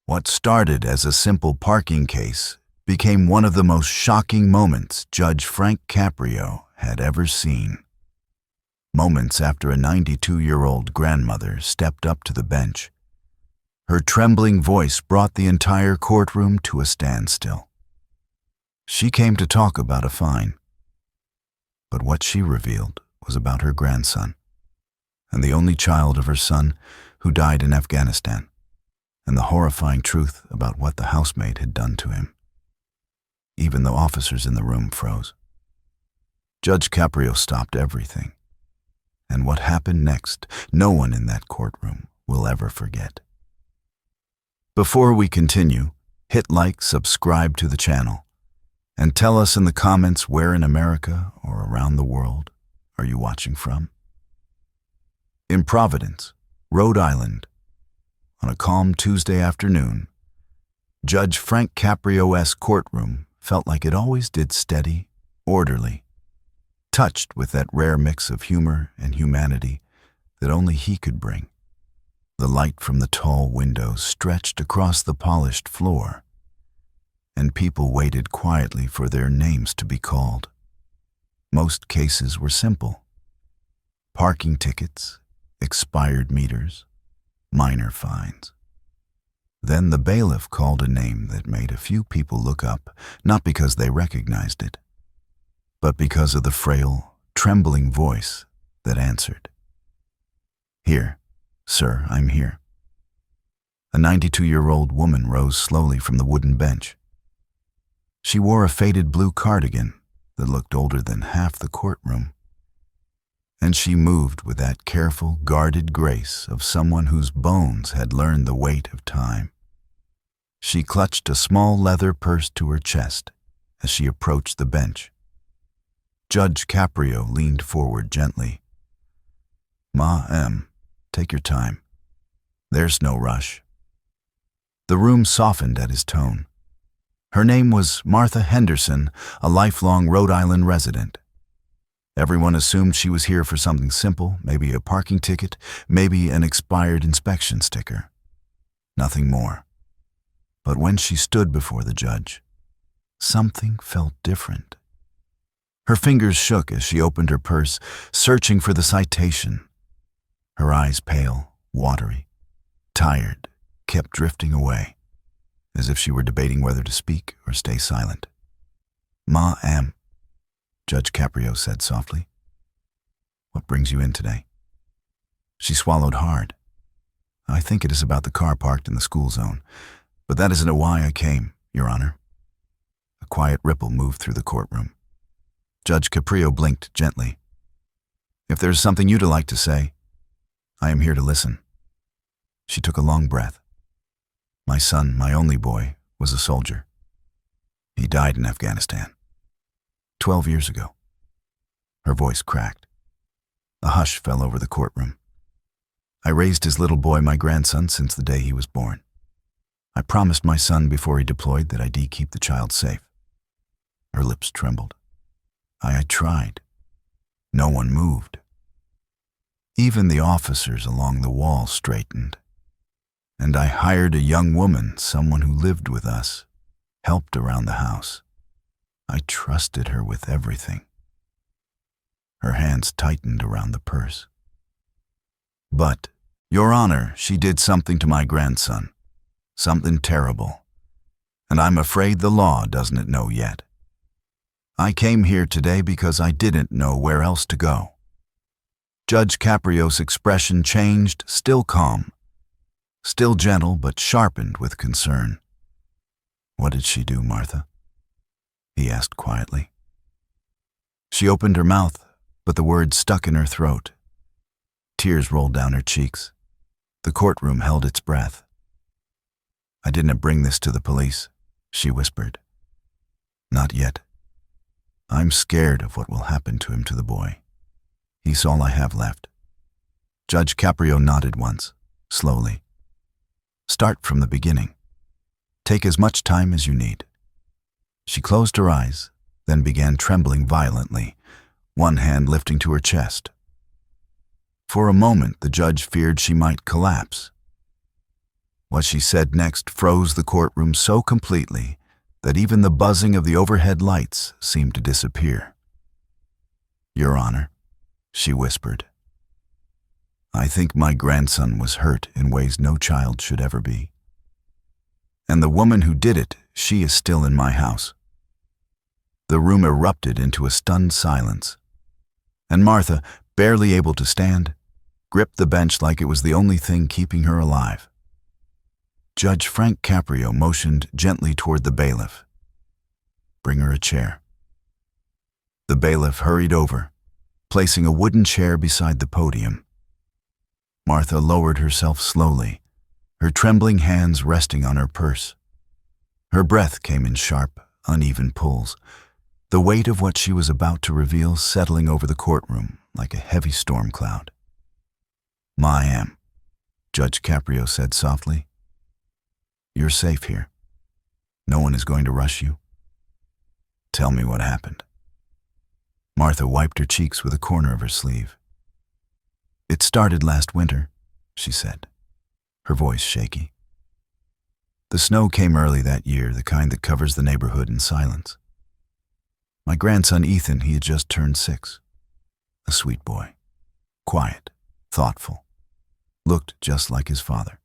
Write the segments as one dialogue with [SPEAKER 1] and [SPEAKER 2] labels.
[SPEAKER 1] What started as a simple parking case became one of the most shocking moments Judge Frank Caprio had ever seen. Moments after a 92-year-old grandmother stepped up to the bench, her trembling voice brought the entire courtroom to a standstill. She came to talk about a fine, but what she revealed was about her grandson, and the only child of her son who died in Afghanistan, and the horrifying truth about what the housemaid had done to him. Even the officers in the room froze. Judge Caprio stopped everything, and what happened next, no one in that courtroom will ever forget. Before we continue, hit like, subscribe to the channel, and tell us in the comments where in America or around the world are you watching from. In Providence, Rhode Island, on a calm Tuesday afternoon, Judge Frank Caprio's courtroom felt like it always did, steady, orderly, touched with that rare mix of humor and humanity that only he could bring. The light from the tall windows stretched across the polished floor, and people waited quietly for their names to be called. Most cases were simple: parking tickets, expired meters, minor fines. Then the bailiff called a name that made a few people look up, not because they recognized it, but because of the frail, trembling voice that answered. "Here, sir, I'm here." A 92-year-old woman rose slowly from the wooden bench. She wore a faded blue cardigan that looked older than half the courtroom, and she moved with that careful, guarded grace of someone whose bones had learned the weight of time. She clutched a small leather purse to her chest as she approached the bench. Judge Caprio leaned forward gently. "Ma'am, take your time. There's no rush." The room softened at his tone. Her name was Martha Henderson, a lifelong Rhode Island resident. Everyone assumed she was here for something simple, maybe a parking ticket, maybe an expired inspection sticker. Nothing more. But when she stood before the judge, something felt different. Her fingers shook as she opened her purse, searching for the citation. Her eyes pale, watery, tired, kept drifting away, as if she were debating whether to speak or stay silent. "Ma'am," Judge Caprio said softly, "what brings you in today?" She swallowed hard. "I think it is about the car parked in the school zone, but that isn't why I came, Your Honor." A quiet ripple moved through the courtroom. Judge Caprio blinked gently. "If there is something you'd like to say, I am here to listen." She took a long breath. "My son, my only boy, was a soldier. He died in Afghanistan 12 years ago." Her voice cracked. A hush fell over the courtroom. "I raised his little boy, my grandson, since the day he was born. I promised my son before he deployed that I'd keep the child safe." Her lips trembled. I tried. No one moved. Even the officers along the wall straightened. And I hired a young woman, someone who lived with us, helped around the house. I trusted her with everything. Her hands tightened around the purse. "But, Your Honor, she did something to my grandson. Something terrible. And I'm afraid the law doesn't know yet. I came here today because I didn't know where else to go." Judge Caprio's expression changed, still calm, still gentle but sharpened with concern. "What did she do, Martha?" he asked quietly. She opened her mouth, but the words stuck in her throat. Tears rolled down her cheeks. The courtroom held its breath. "I didn't bring this to the police," she whispered. "Not yet. I'm scared of what will happen to him, to the boy. He's all I have left." Judge Caprio nodded once, slowly. "Start from the beginning. Take as much time as you need." She closed her eyes, then began trembling violently, one hand lifting to her chest. For a moment, the judge feared she might collapse. What she said next froze the courtroom so completely that even the buzzing of the overhead lights seemed to disappear. "Your Honor," she whispered, "I think my grandson was hurt in ways no child should ever be. And the woman who did it, she is still in my house." The room erupted into a stunned silence, and Martha, barely able to stand, gripped the bench like it was the only thing keeping her alive. Judge Frank Caprio motioned gently toward the bailiff. "Bring her a chair." The bailiff hurried over, placing a wooden chair beside the podium. Martha lowered herself slowly, her trembling hands resting on her purse. Her breath came in sharp, uneven pulls, the weight of what she was about to reveal settling over the courtroom like a heavy storm cloud. "Ma'am," Judge Caprio said softly, "you're safe here. No one is going to rush you. Tell me what happened." Martha wiped her cheeks with a corner of her sleeve. "It started last winter," she said, her voice shaky. "The snow came early that year, the kind that covers the neighborhood in silence. My grandson Ethan, he had just turned 6. A sweet boy, quiet, thoughtful, looked just like his father."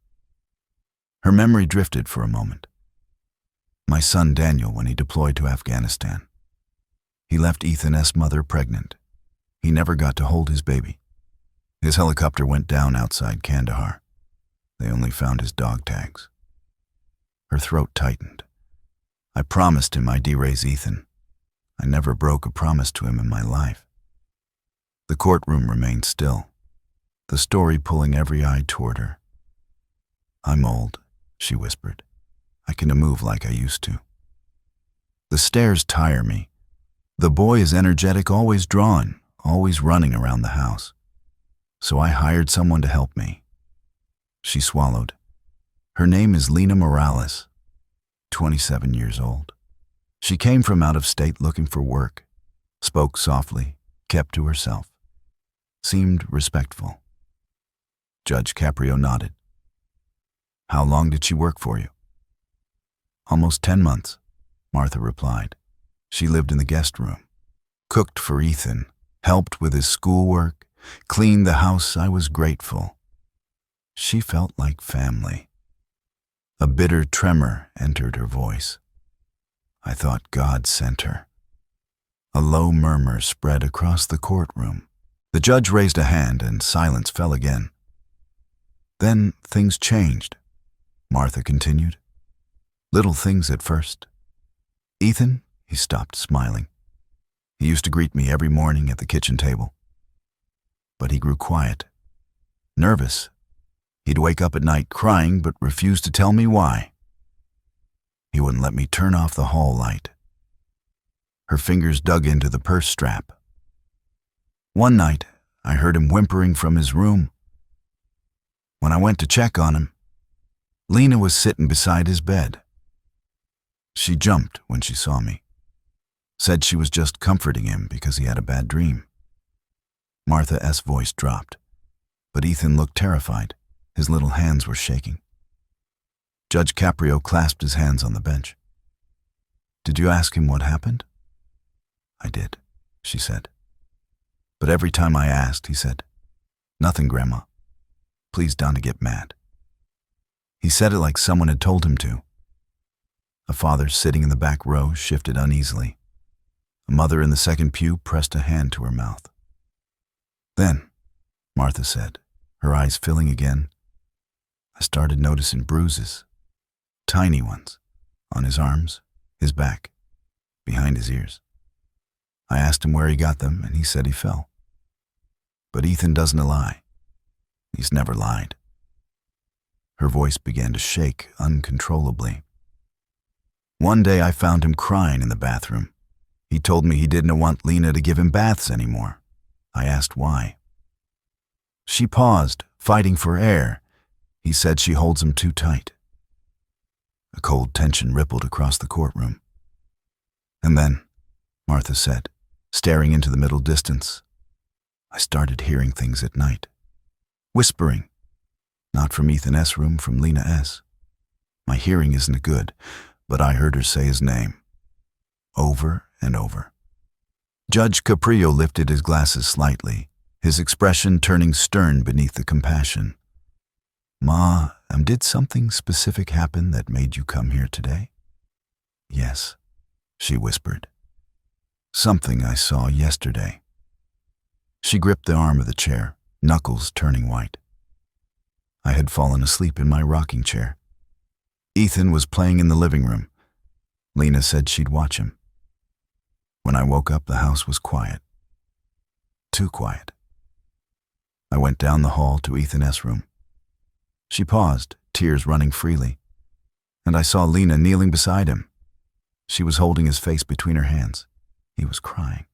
[SPEAKER 1] Her memory drifted for a moment. "My son Daniel, when he deployed to Afghanistan, he left Ethan's mother pregnant. He never got to hold his baby. His helicopter went down outside Kandahar. They only found his dog tags." Her throat tightened. "I promised him I'd raise Ethan. I never broke a promise to him in my life." The courtroom remained still, the story pulling every eye toward her. "I'm old," she whispered. "I can move like I used to. The stairs tire me. The boy is energetic, always drawn, always running around the house. So I hired someone to help me." She swallowed. "Her name is Lena Morales, 27 years old. She came from out of state looking for work, spoke softly, kept to herself, seemed respectful." Judge Caprio nodded. "How long did she work for you?" "Almost 10 months, Martha replied. "She lived in the guest room, cooked for Ethan, helped with his schoolwork, cleaned the house. I was grateful. She felt like family." A bitter tremor entered her voice. "I thought God sent her." A low murmur spread across the courtroom. The judge raised a hand and silence fell again. "Then things changed," Martha continued. "Little things at first. Ethan," he stopped smiling. "He used to greet me every morning at the kitchen table. But he grew quiet, nervous. He'd wake up at night crying but refuse to tell me why. He wouldn't let me turn off the hall light." Her fingers dug into the purse strap. "One night, I heard him whimpering from his room. When I went to check on him, Lena was sitting beside his bed. She jumped when she saw me, said she was just comforting him because he had a bad dream." Martha's voice dropped, but Ethan looked terrified. His little hands were shaking. Judge Caprio clasped his hands on the bench. "Did you ask him what happened?" "I did," she said. "But every time I asked, he said, 'Nothing, Grandma. Please don't get mad.' He said it like someone had told him to." A father sitting in the back row shifted uneasily. A mother in the second pew pressed a hand to her mouth. "Then," Martha said, her eyes filling again, "I started noticing bruises, tiny ones, on his arms, his back, behind his ears. I asked him where he got them, and he said he fell. But Ethan doesn't lie. He's never lied." Her voice began to shake uncontrollably. "One day I found him crying in the bathroom. He told me he didn't want Lena to give him baths anymore. I asked why. She paused, fighting for air. He said she holds him too tight." A cold tension rippled across the courtroom. "And then," Martha said, staring into the middle distance, "I started hearing things at night. Whispering. Not from Ethan's room, from Lena's. My hearing isn't good, but I heard her say his name. Over and over. Judge Caprio lifted his glasses slightly, his expression turning stern beneath the compassion. Ma, did something specific happen that made you come here today? Yes, she whispered. Something I saw yesterday. She gripped the arm of the chair, knuckles turning white. I had fallen asleep in my rocking chair. Ethan was playing in the living room. Lena said she'd watch him. When I woke up, the house was quiet. Too quiet. I went down the hall to Ethan S. room. She paused, tears running freely, and I saw Lena kneeling beside him. She was holding his face between her hands. He was crying.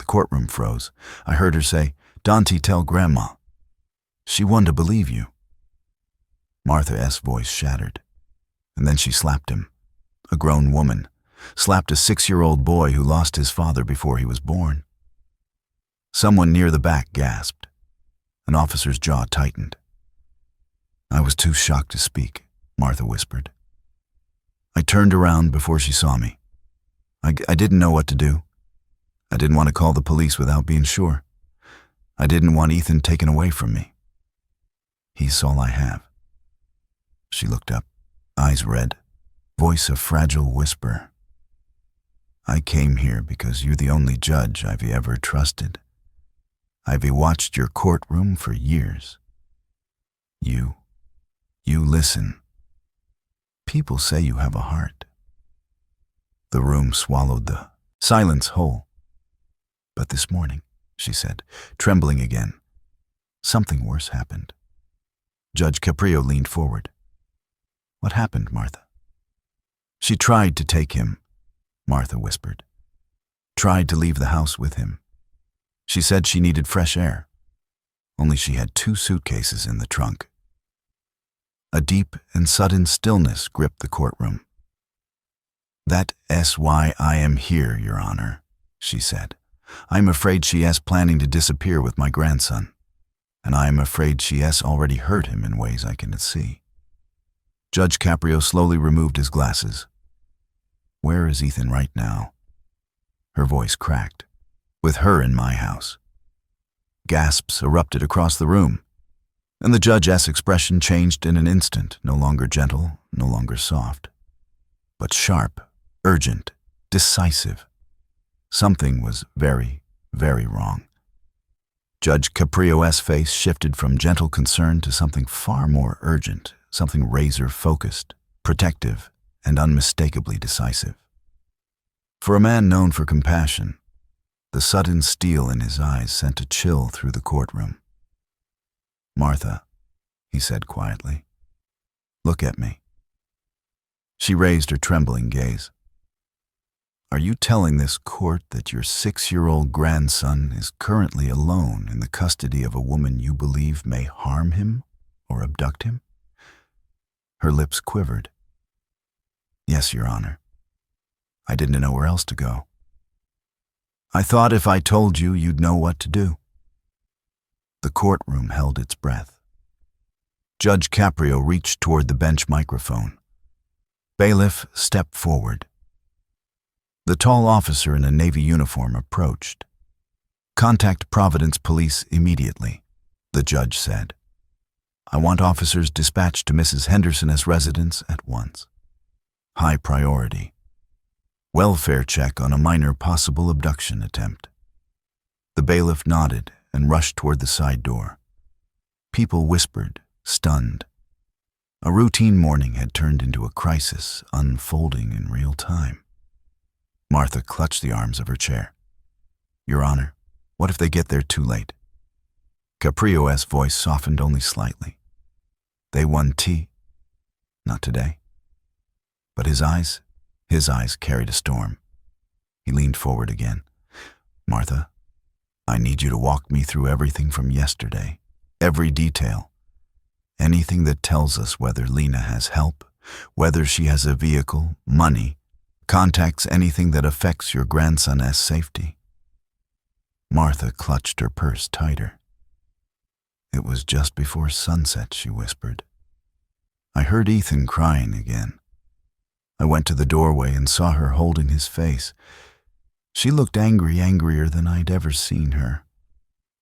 [SPEAKER 1] The courtroom froze. I heard her say, "Dante, tell Grandma." She wanted to believe you. Martha S.'s voice shattered, and then she slapped him. A grown woman slapped a 6-year-old boy who lost his father before he was born. Someone near the back gasped. An officer's jaw tightened. I was too shocked to speak, Martha whispered. I turned around before she saw me. I didn't know what to do. I didn't want to call the police without being sure. I didn't want Ethan taken away from me. He's all I have. She looked up, eyes red, voice a fragile whisper. I came here because you're the only judge I've ever trusted. I've watched your courtroom for years. You listen. People say you have a heart. The room swallowed the silence whole. But this morning, she said, trembling again, something worse happened. Judge Caprio leaned forward. What happened, Martha? She tried to take him, Martha whispered. Tried to leave the house with him. She said she needed fresh air. Only she had 2 suitcases in the trunk. A deep and sudden stillness gripped the courtroom. That's why I am here, Your Honor, she said. I'm afraid she is planning to disappear with my grandson, and I am afraid she has already hurt him in ways I cannot see. Judge Caprio slowly removed his glasses. Where is Ethan right now? Her voice cracked. With her in my house. Gasps erupted across the room, and the judge's expression changed in an instant, no longer gentle, no longer soft, but sharp, urgent, decisive. Something was very, very wrong. Judge Caprio's face shifted from gentle concern to something far more urgent, something razor-focused, protective, and unmistakably decisive. For a man known for compassion, the sudden steel in his eyes sent a chill through the courtroom. Martha, he said quietly, look at me. She raised her trembling gaze. Are you telling this court that your 6-year-old grandson is currently alone in the custody of a woman you believe may harm him or abduct him? Her lips quivered. Yes, Your Honor. I didn't know where else to go. I thought if I told you, you'd know what to do. The courtroom held its breath. Judge Caprio reached toward the bench microphone. Bailiff stepped forward. The tall officer in a Navy uniform approached. Contact Providence Police immediately, the judge said. I want officers dispatched to Mrs. Henderson's residence at once. High priority. Welfare check on a minor possible abduction attempt. The bailiff nodded and rushed toward the side door. People whispered, stunned. A routine morning had turned into a crisis unfolding in real time. Martha clutched the arms of her chair. Your Honor, what if they get there too late? Caprio's voice softened only slightly. They won tea. Not today. But his eyes carried a storm. He leaned forward again. Martha, I need you to walk me through everything from yesterday. Every detail. Anything that tells us whether Lena has help, whether she has a vehicle, money, contacts anything that affects your grandson's safety. Martha clutched her purse tighter. It was just before sunset, she whispered. I heard Ethan crying again. I went to the doorway and saw her holding his face. She looked angry, angrier than I'd ever seen her.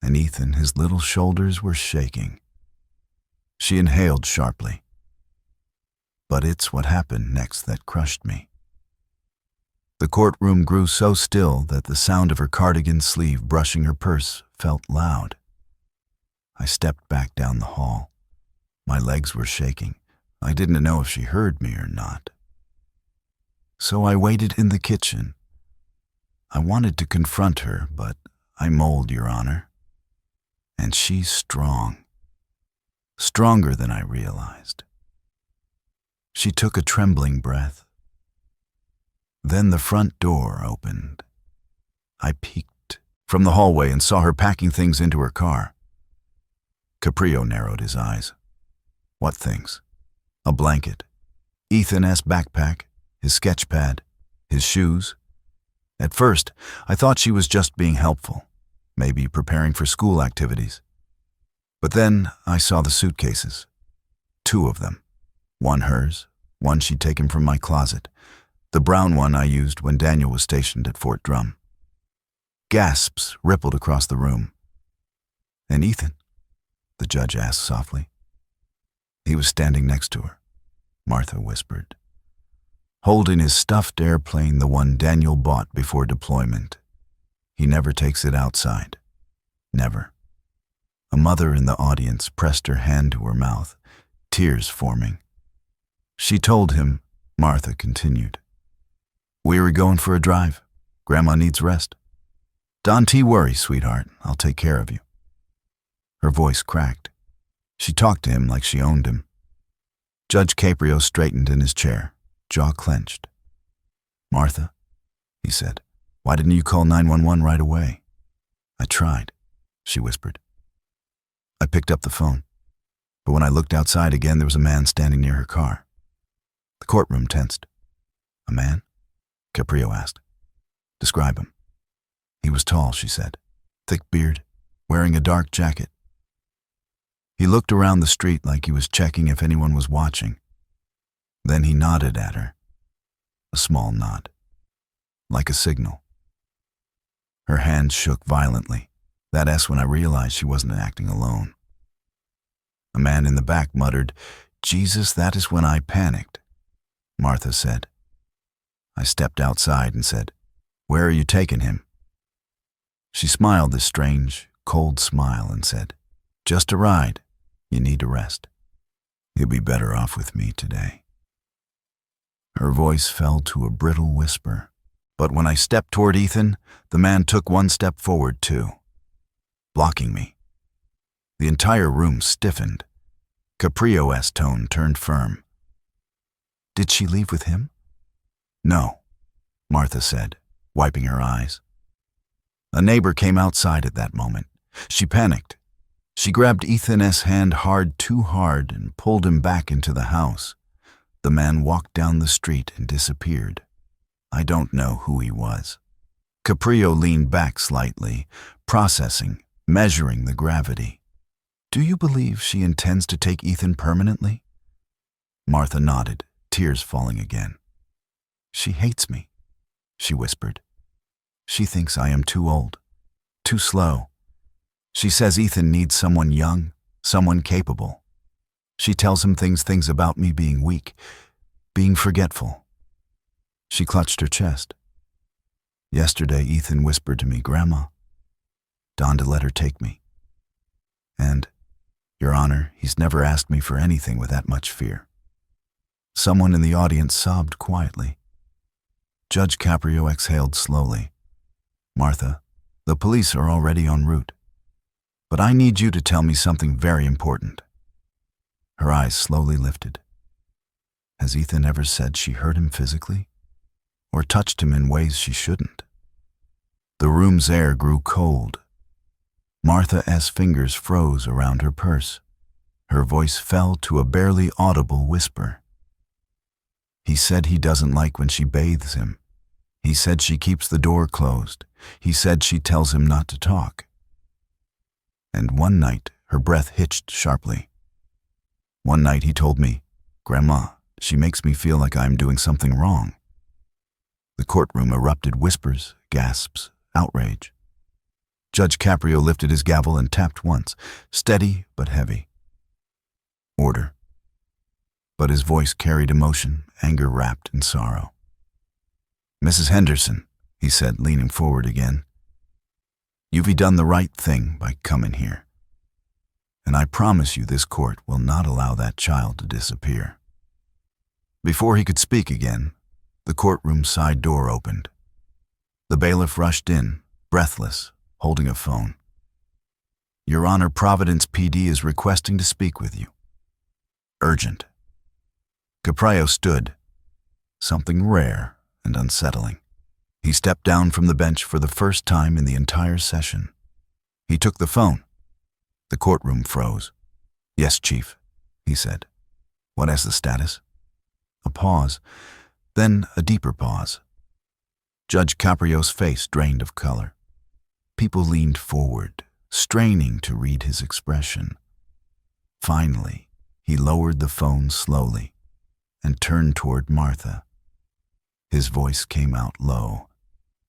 [SPEAKER 1] And Ethan, his little shoulders were shaking. She inhaled sharply. But it's what happened next that crushed me. The courtroom grew so still that the sound of her cardigan sleeve brushing her purse felt loud. I stepped back down the hall. My legs were shaking. I didn't know if she heard me or not. So I waited in the kitchen. I wanted to confront her, but I mulled, Your Honor. And she's strong. Stronger than I realized. She took a trembling breath. Then the front door opened. I peeked from the hallway and saw her packing things into her car. Caprio narrowed his eyes. What things? A blanket, Ethan's backpack, his sketch pad, his shoes. At first, I thought she was just being helpful, maybe preparing for school activities. But then I saw the suitcases. 2 of them. One hers, one she'd taken from my closet. The brown one I used when Daniel was stationed at Fort Drum. Gasps rippled across the room. And Ethan? The judge asked softly. He was standing next to her, Martha whispered, holding his stuffed airplane, the one Daniel bought before deployment. He never takes it outside. Never. A mother in the audience pressed her hand to her mouth, tears forming. She told him, Martha continued, We were going for a drive. Grandma needs rest. Don't worry, sweetheart. I'll take care of you. Her voice cracked. She talked to him like she owned him. Judge Caprio straightened in his chair, jaw clenched. Martha, he said, why didn't you call 911 right away? I tried, she whispered. I picked up the phone, but when I looked outside again, there was a man standing near her car. The courtroom tensed. A man? Caprio asked. Describe him. He was tall, she said, thick beard, wearing a dark jacket. He looked around the street like he was checking if anyone was watching. Then he nodded at her. A small nod. Like a signal. Her hand shook violently. That's when I realized she wasn't acting alone. A man in the back muttered, Jesus, that is when I panicked. Martha said. I stepped outside and said, Where are you taking him? She smiled this strange, cold smile and said, Just a ride. You need to rest. You'll be better off with me today. Her voice fell to a brittle whisper. But when I stepped toward Ethan, the man took one step forward too, blocking me. The entire room stiffened. Caprio's tone turned firm. Did she leave with him? No, Martha said, wiping her eyes. A neighbor came outside at that moment. She panicked. She grabbed Ethan's hand too hard and pulled him back into the house. The man walked down the street and disappeared. I don't know who he was. Caprio leaned back slightly, processing, measuring the gravity. Do you believe she intends to take Ethan permanently? Martha nodded, tears falling again. She hates me, she whispered. She thinks I am too old, too slow. She says Ethan needs someone young, someone capable. She tells him things about me being weak, being forgetful. She clutched her chest. Yesterday, Ethan whispered to me, Grandma, Donda let her take me. And, Your Honor, he's never asked me for anything with that much fear. Someone in the audience sobbed quietly. Judge Caprio exhaled slowly. Martha, the police are already en route. But I need you to tell me something very important. Her eyes slowly lifted. Has Ethan ever said she hurt him physically? Or touched him in ways she shouldn't? The room's air grew cold. Martha's fingers froze around her purse. Her voice fell to a barely audible whisper. He said he doesn't like when she bathes him. He said she keeps the door closed. He said she tells him not to talk. And one night, her breath hitched sharply. One night he told me, Grandma, she makes me feel like I'm doing something wrong. The courtroom erupted whispers, gasps, outrage. Judge Caprio lifted his gavel and tapped once, steady but heavy. Order. But his voice carried emotion, anger wrapped in sorrow. Mrs. Henderson, he said, leaning forward again, you've done the right thing by coming here. And I promise you this court will not allow that child to disappear. Before he could speak again, the courtroom side door opened. The bailiff rushed in, breathless, holding a phone. Your Honor, Providence PD is requesting to speak with you. Urgent. Caprio stood, something rare and unsettling. He stepped down from the bench for the first time in the entire session. He took the phone. The courtroom froze. Yes, Chief, he said. What is the status? A pause, then a deeper pause. Judge Caprio's face drained of color. People leaned forward, straining to read his expression. Finally, he lowered the phone slowly and turned toward Martha. His voice came out low,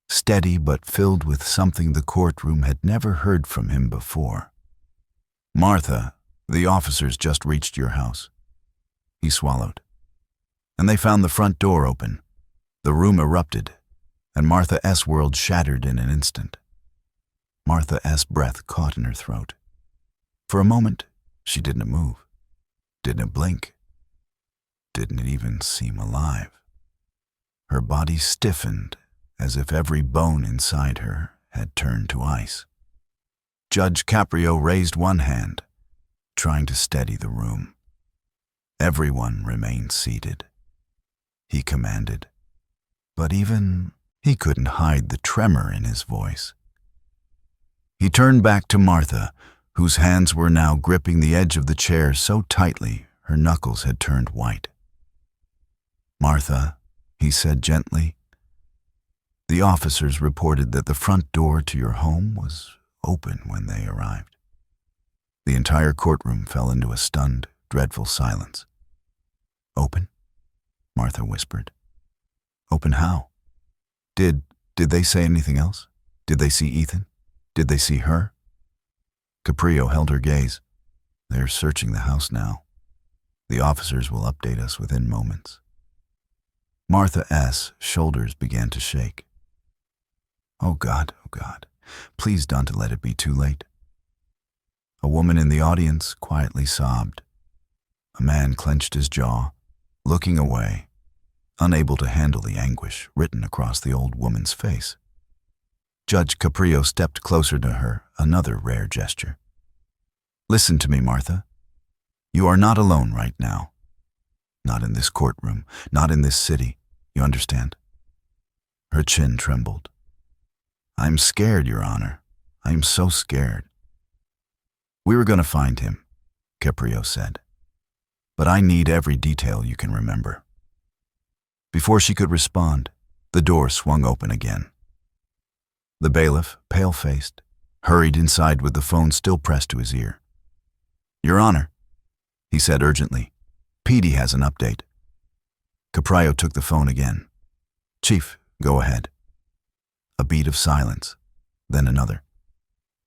[SPEAKER 1] steady but filled with something the courtroom had never heard from him before. Martha, the officers just reached your house. He swallowed. And they found the front door open. The room erupted, and Martha S. world shattered in an instant. Martha S. breath caught in her throat. For a moment, she didn't move, didn't blink, didn't even seem alive. Her body stiffened as if every bone inside her had turned to ice. Judge Caprio raised one hand, trying to steady the room. Everyone remained seated. He commanded, but even he couldn't hide the tremor in his voice. He turned back to Martha, whose hands were now gripping the edge of the chair so tightly her knuckles had turned white. Martha, he said gently, the officers reported that the front door to your home was open when they arrived. The entire courtroom fell into a stunned, dreadful silence. Open? Martha whispered. Open how? Did they say anything else? Did they see Ethan? Did they see her? Caprio held her gaze. They're searching the house now. The officers will update us within moments. Martha S.'s shoulders began to shake. Oh God, please don't let it be too late. A woman in the audience quietly sobbed. A man clenched his jaw, looking away, unable to handle the anguish written across the old woman's face. Judge Caprio stepped closer to her, another rare gesture. Listen to me, Martha. You are not alone right now. Not in this courtroom, not in this city, you understand? Her chin trembled. I'm scared, Your Honor. I'm so scared. We were going to find him, Caprio said. But I need every detail you can remember. Before she could respond, the door swung open again. The bailiff, pale-faced, hurried inside with the phone still pressed to his ear. Your Honor, he said urgently, PD has an update. Caprio took the phone again. Chief, go ahead. A beat of silence, then another.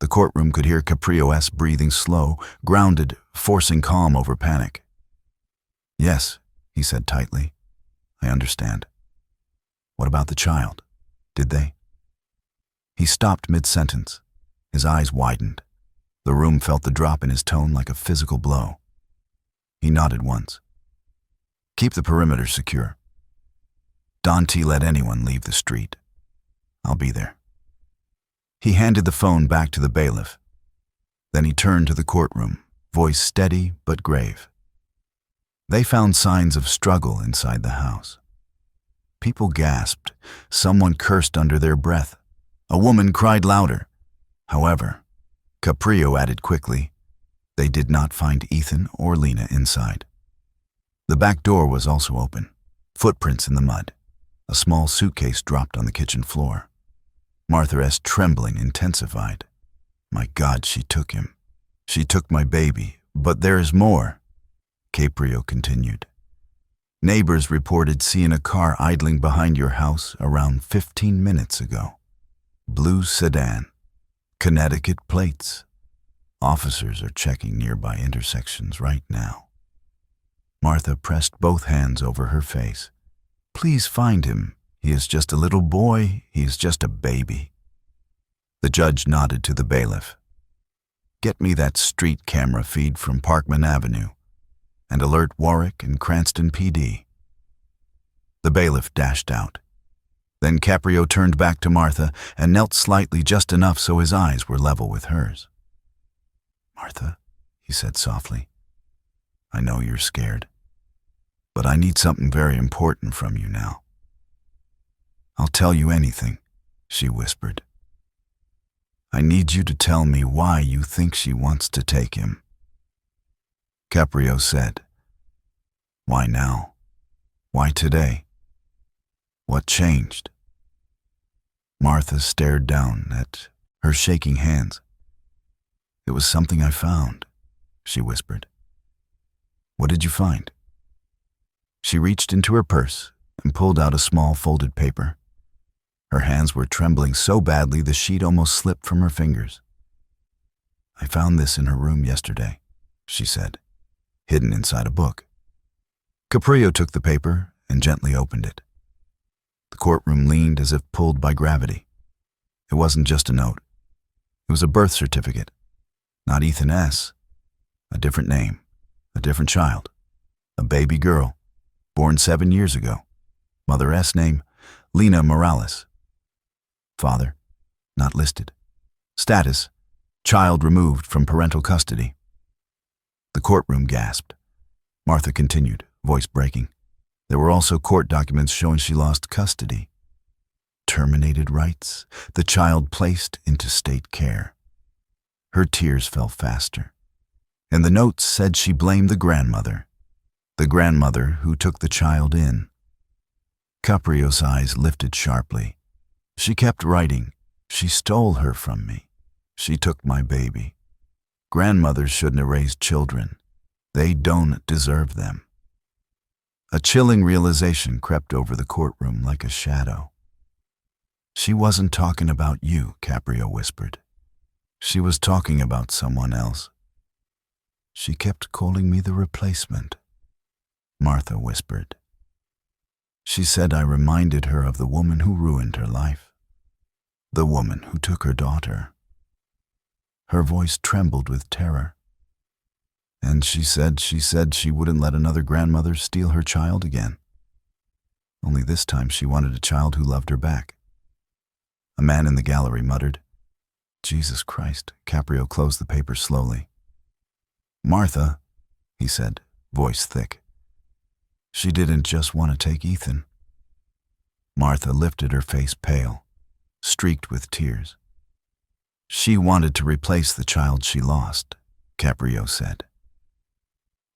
[SPEAKER 1] The courtroom could hear Caprio S. breathing slow, grounded, forcing calm over panic. Yes, he said tightly. I understand. What about the child? Did they? He stopped mid-sentence. His eyes widened. The room felt the drop in his tone like a physical blow. He nodded once. Keep the perimeter secure. Don't let anyone leave the street. I'll be there. He handed the phone back to the bailiff. Then he turned to the courtroom, voice steady but grave. They found signs of struggle inside the house. People gasped. Someone cursed under their breath. A woman cried louder. However, Caprio added quickly, they did not find Ethan or Lena inside. The back door was also open. Footprints in the mud. A small suitcase dropped on the kitchen floor. Martha S. trembling intensified. My God, she took him. She took my baby, but there is more, Caprio continued. Neighbors reported seeing a car idling behind your house around 15 minutes ago. Blue sedan, Connecticut plates. Officers are checking nearby intersections right now. Martha pressed both hands over her face. Please find him. He is just a little boy. He is just a baby. The judge nodded to the bailiff. Get me that street camera feed from Parkman Avenue and alert Warwick and Cranston PD. The bailiff dashed out. Then Caprio turned back to Martha and knelt slightly, just enough so his eyes were level with hers. Martha, he said softly, I know you're scared, but I need something very important from you now. I'll tell you anything, she whispered. I need you to tell me why you think she wants to take him. Caprio said, Why now? Why today? What changed? Martha stared down at her shaking hands. It was something I found, she whispered. What did you find? She reached into her purse and pulled out a small folded paper. Her hands were trembling so badly the sheet almost slipped from her fingers. I found this in her room yesterday, she said, hidden inside a book. Caprio took the paper and gently opened it. The courtroom leaned as if pulled by gravity. It wasn't just a note. It was a birth certificate. Not Ethan S. A different name, a different child, a baby girl, born 7 years ago. Mother S. name, Lena Morales. Father, not listed. Status, child removed from parental custody. The courtroom gasped. Martha continued, voice breaking. There were also court documents showing she lost custody. Terminated rights, the child placed into state care. Her tears fell faster, and the notes said she blamed the grandmother who took the child in. Caprio's eyes lifted sharply. She kept writing, She stole her from me. She took my baby. Grandmothers shouldn't have raised children. They don't deserve them. A chilling realization crept over the courtroom like a shadow. She wasn't talking about you, Caprio whispered. She was talking about someone else. She kept calling me the replacement, Martha whispered. She said I reminded her of the woman who ruined her life, the woman who took her daughter. Her voice trembled with terror. And she said she wouldn't let another grandmother steal her child again. Only this time she wanted a child who loved her back. A man in the gallery muttered, Jesus Christ. Caprio closed the paper slowly. Martha, he said, voice thick. She didn't just want to take Ethan. Martha lifted her face pale, streaked with tears. She wanted to replace the child she lost, Caprio said.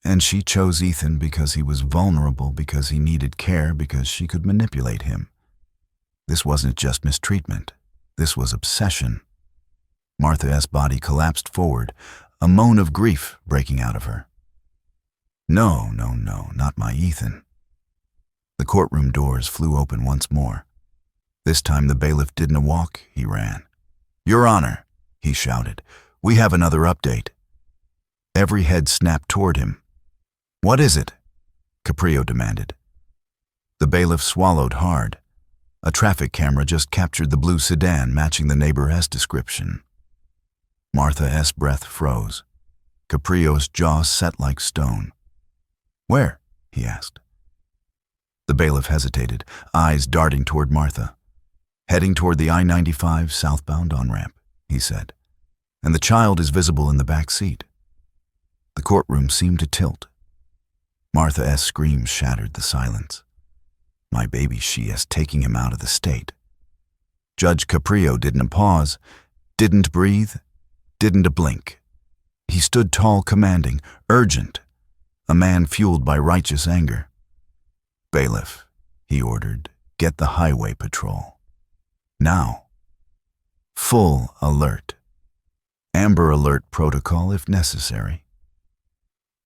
[SPEAKER 1] And she chose Ethan because he was vulnerable, because he needed care, because she could manipulate him. This wasn't just mistreatment. This was obsession. Martha S.'s body collapsed forward, a moan of grief breaking out of her. No, not my Ethan. The courtroom doors flew open once more. This time the bailiff didn't walk, he ran. Your Honor, he shouted, we have another update. Every head snapped toward him. What is it? Caprio demanded. The bailiff swallowed hard. A traffic camera just captured the blue sedan matching the neighbor S description. Martha S. breath froze. Caprio's jaw set like stone. Where? He asked. The bailiff hesitated, eyes darting toward Martha. Heading toward the I-95 southbound on-ramp, he said. And the child is visible in the back seat. The courtroom seemed to tilt. Martha S. screams shattered the silence. My baby, she is taking him out of the state. Judge Caprio didn't pause, didn't breathe, didn't blink. He stood tall, commanding, urgent, a man fueled by righteous anger. Bailiff, he ordered, get the highway patrol. Now. Full alert. Amber alert protocol if necessary.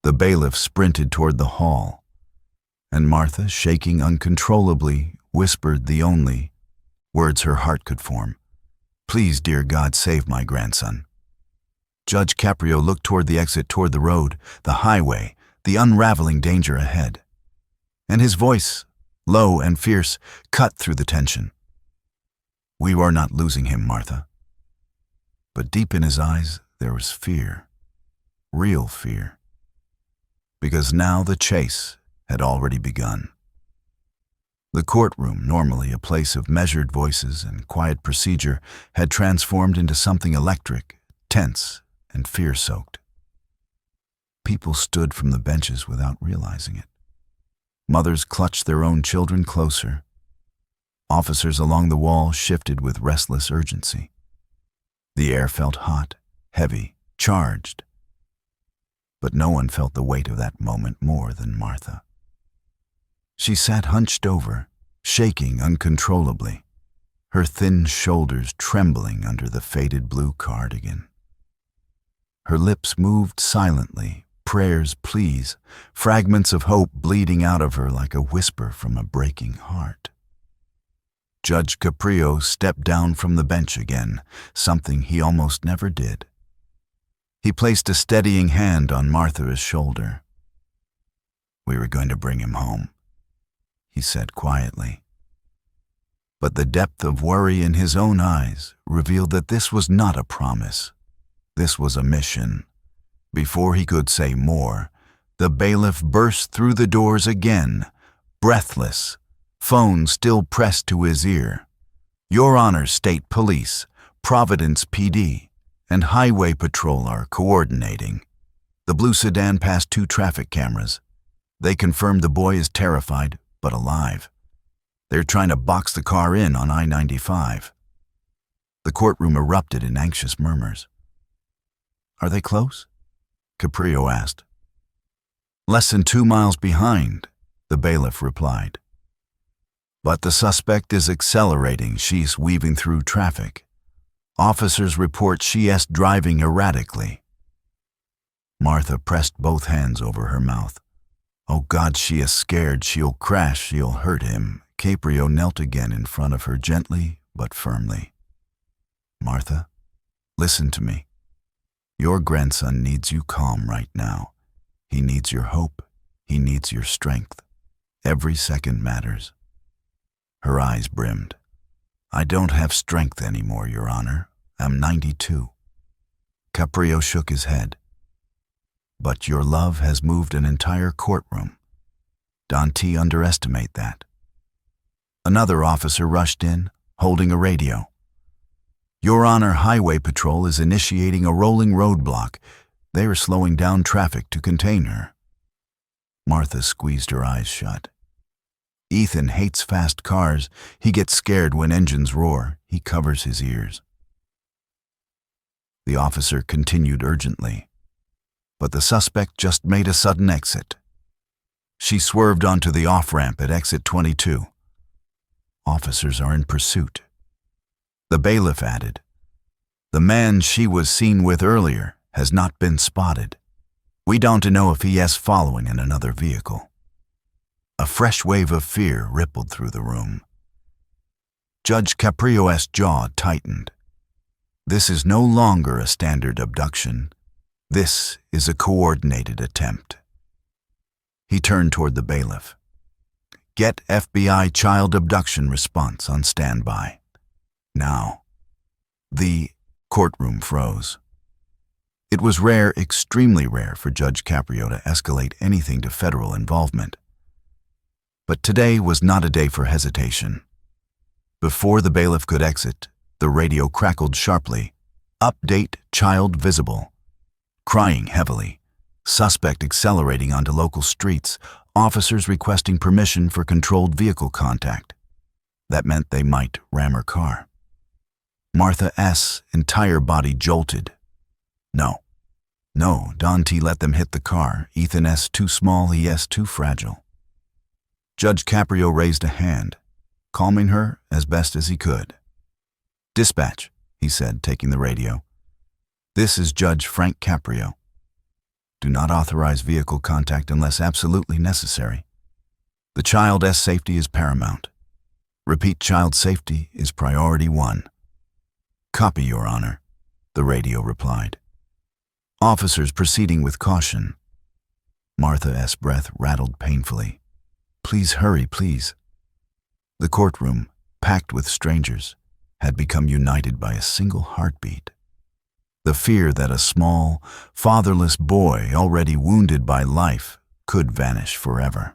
[SPEAKER 1] The bailiff sprinted toward the hall. And Martha, shaking uncontrollably, whispered the only words her heart could form. "Please, dear God, save my grandson." Judge Caprio looked toward the exit, toward the road, the highway, the unraveling danger ahead. And his voice, low and fierce, cut through the tension. "We are not losing him, Martha." But deep in his eyes, there was fear. Real fear. Because now the chase had already begun. The courtroom, normally a place of measured voices and quiet procedure, had transformed into something electric, tense, and fear-soaked. People stood from the benches without realizing it. Mothers clutched their own children closer. Officers along the wall shifted with restless urgency. The air felt hot, heavy, charged. But no one felt the weight of that moment more than Martha. She sat hunched over, shaking uncontrollably, her thin shoulders trembling under the faded blue cardigan. Her lips moved silently, prayers, pleas, fragments of hope bleeding out of her like a whisper from a breaking heart. Judge Caprio stepped down from the bench again, something he almost never did. He placed a steadying hand on Martha's shoulder. "We were going to bring him home," he said quietly. But the depth of worry in his own eyes revealed that this was not a promise. This was a mission. Before he could say more, the bailiff burst through the doors again, breathless, phone still pressed to his ear. "Your Honor, State Police, Providence PD, and Highway Patrol are coordinating. The blue sedan passed 2 traffic cameras. They confirmed the boy is terrified, but alive. They're trying to box the car in on I-95. The courtroom erupted in anxious murmurs. "Are they close?" Caprio asked. "Less than 2 miles behind," the bailiff replied. "But the suspect is accelerating. She's weaving through traffic. Officers report she is driving erratically." Martha pressed both hands over her mouth. "Oh God, she is scared. She'll crash. She'll hurt him." Caprio knelt again in front of her gently but firmly. "Martha, listen to me. Your grandson needs you calm right now. He needs your hope. He needs your strength. Every second matters." Her eyes brimmed. "I don't have strength anymore, Your Honor. I'm 92. Caprio shook his head. "But your love has moved an entire courtroom. Don't underestimate that." Another officer rushed in, holding a radio. "Your Honor, Highway Patrol is initiating a rolling roadblock. They are slowing down traffic to contain her." Martha squeezed her eyes shut. "Ethan hates fast cars. He gets scared when engines roar. He covers his ears." The officer continued urgently. But the suspect just made a sudden exit. She swerved onto the off-ramp at exit 22. "Officers are in pursuit." The bailiff added, "The man she was seen with earlier has not been spotted. We don't know if he is following in another vehicle." A fresh wave of fear rippled through the room. Judge Caprio's jaw tightened. This is no longer a standard abduction. This is a coordinated attempt. He turned toward the bailiff. "Get FBI child abduction response on standby. Now." The courtroom froze. It was rare, extremely rare, for Judge Caprio to escalate anything to federal involvement. But today was not a day for hesitation. Before the bailiff could exit, the radio crackled sharply. "Update, child visible." Crying heavily. Suspect accelerating onto local streets. Officers requesting permission for controlled vehicle contact. That meant they might ram her car. Martha's entire body jolted. No, don't let them hit the car. Ethan is too small, he is too fragile. Judge Caprio raised a hand, calming her as best as he could. "Dispatch," he said, taking the radio. "This is Judge Frank Caprio. Do not authorize vehicle contact unless absolutely necessary. The child's safety is paramount. Repeat, child safety is priority one. Copy, Your Honor, the radio replied. Officers proceeding with caution. Martha's breath rattled painfully. Please hurry, please. The courtroom, packed with strangers, had become united by a single heartbeat. The fear that a small, fatherless boy already wounded by life could vanish forever.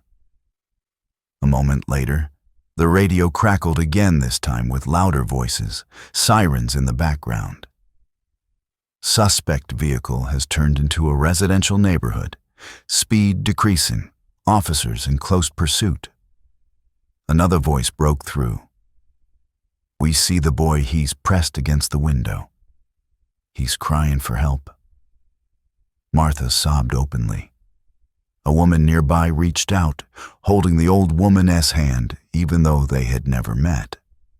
[SPEAKER 1] A moment later, the radio crackled again, this time with louder voices, sirens in the background. Suspect vehicle has turned into a residential neighborhood, speed decreasing, officers in close pursuit. Another voice broke through. We see the boy, he's pressed against the window. He's crying for help. Martha sobbed openly. A woman nearby reached out, holding the old woman's hand, even though they had never met.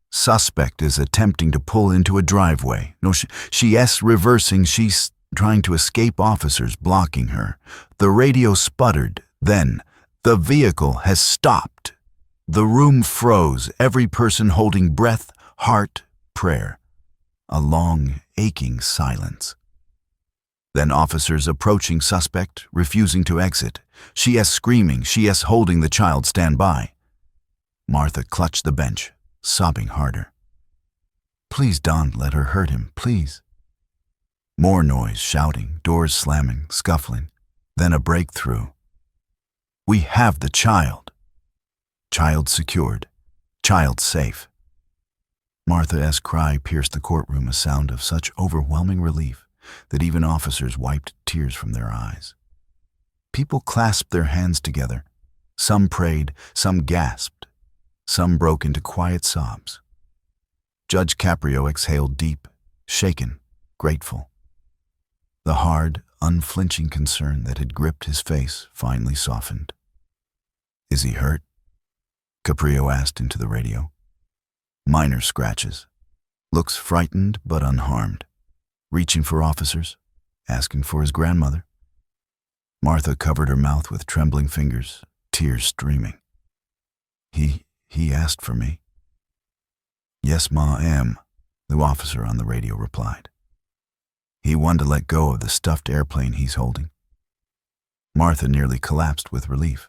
[SPEAKER 1] Suspect is attempting to pull into a driveway. No, she's reversing. She's trying to escape officers blocking her. The radio sputtered. Then, the vehicle has stopped. The room froze, every person holding breath, heart, prayer. A long, aching silence. Then officers approaching suspect, refusing to exit. She is screaming, she is holding the child, stand by. Martha clutched the bench, sobbing harder. Please don't let her hurt him, please. More noise, shouting, doors slamming, scuffling. Then a breakthrough. We have the child. Child secured. Child safe. Martha's cry pierced the courtroom, a sound of such overwhelming relief that even officers wiped tears from their eyes. People clasped their hands together. Some prayed, some gasped, some broke into quiet sobs. Judge Caprio exhaled deep, shaken, grateful. The hard, unflinching concern that had gripped his face finally softened. Is he hurt? Caprio asked into the radio. Minor scratches. Looks frightened but unharmed. Reaching for officers, asking for his grandmother. Martha covered her mouth with trembling fingers, tears streaming. He asked for me. Yes, Ma, am, the officer on the radio replied. He wanted to let go of the stuffed airplane he's holding. Martha nearly collapsed with relief.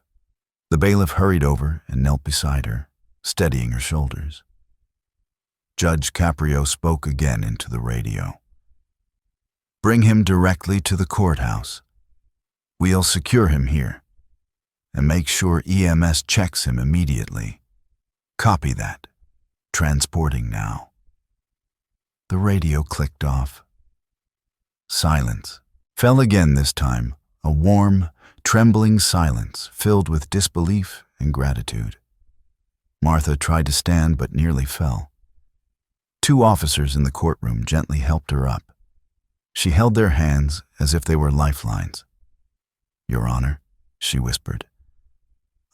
[SPEAKER 1] The bailiff hurried over and knelt beside her, steadying her shoulders. Judge Caprio spoke again into the radio. Bring him directly to the courthouse. We'll secure him here, and make sure EMS checks him immediately. Copy that. Transporting now. The radio clicked off. Silence fell again this time, a warm, trembling silence filled with disbelief and gratitude. Martha tried to stand but nearly fell. Two officers in the courtroom gently helped her up. She held their hands as if they were lifelines. Your Honor, she whispered.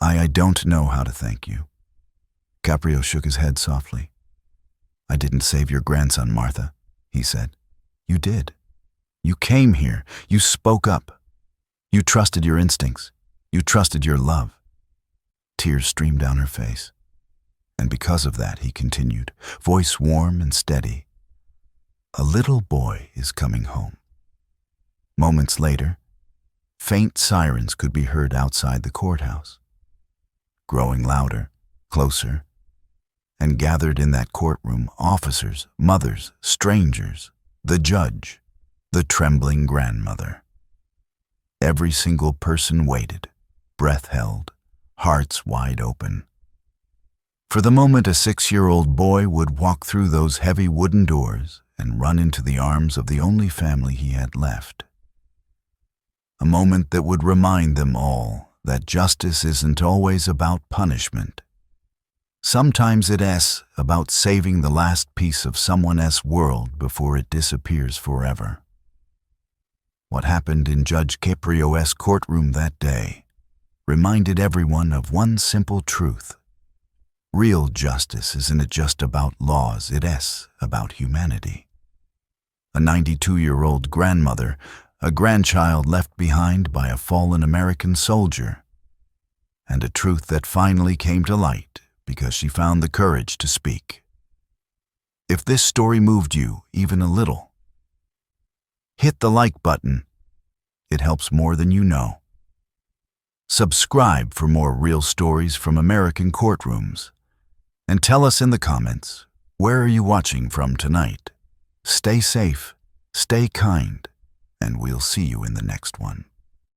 [SPEAKER 1] I don't know how to thank you. Caprio shook his head softly. I didn't save your grandson, Martha, he said. You did. You came here. You spoke up. You trusted your instincts. You trusted your love. Tears streamed down her face. And because of that, he continued, voice warm and steady. A little boy is coming home. Moments later, faint sirens could be heard outside the courthouse. Growing louder, closer, and gathered in that courtroom, officers, mothers, strangers, the judge, the trembling grandmother. Every single person waited, breath held, hearts wide open. For the moment a 6-year-old boy would walk through those heavy wooden doors and run into the arms of the only family he had left. A moment that would remind them all that justice isn't always about punishment. Sometimes it is about saving the last piece of someone else's world before it disappears forever. What happened in Judge Caprio's courtroom that day reminded everyone of one simple truth. Real justice isn't just about laws, it is about humanity. A 92-year-old grandmother, a grandchild left behind by a fallen American soldier, and a truth that finally came to light because she found the courage to speak. If this story moved you even a little, hit the like button. It helps more than you know. Subscribe for more real stories from American courtrooms. And tell us in the comments, where are you watching from tonight? Stay safe, stay kind, and we'll see you in the next one.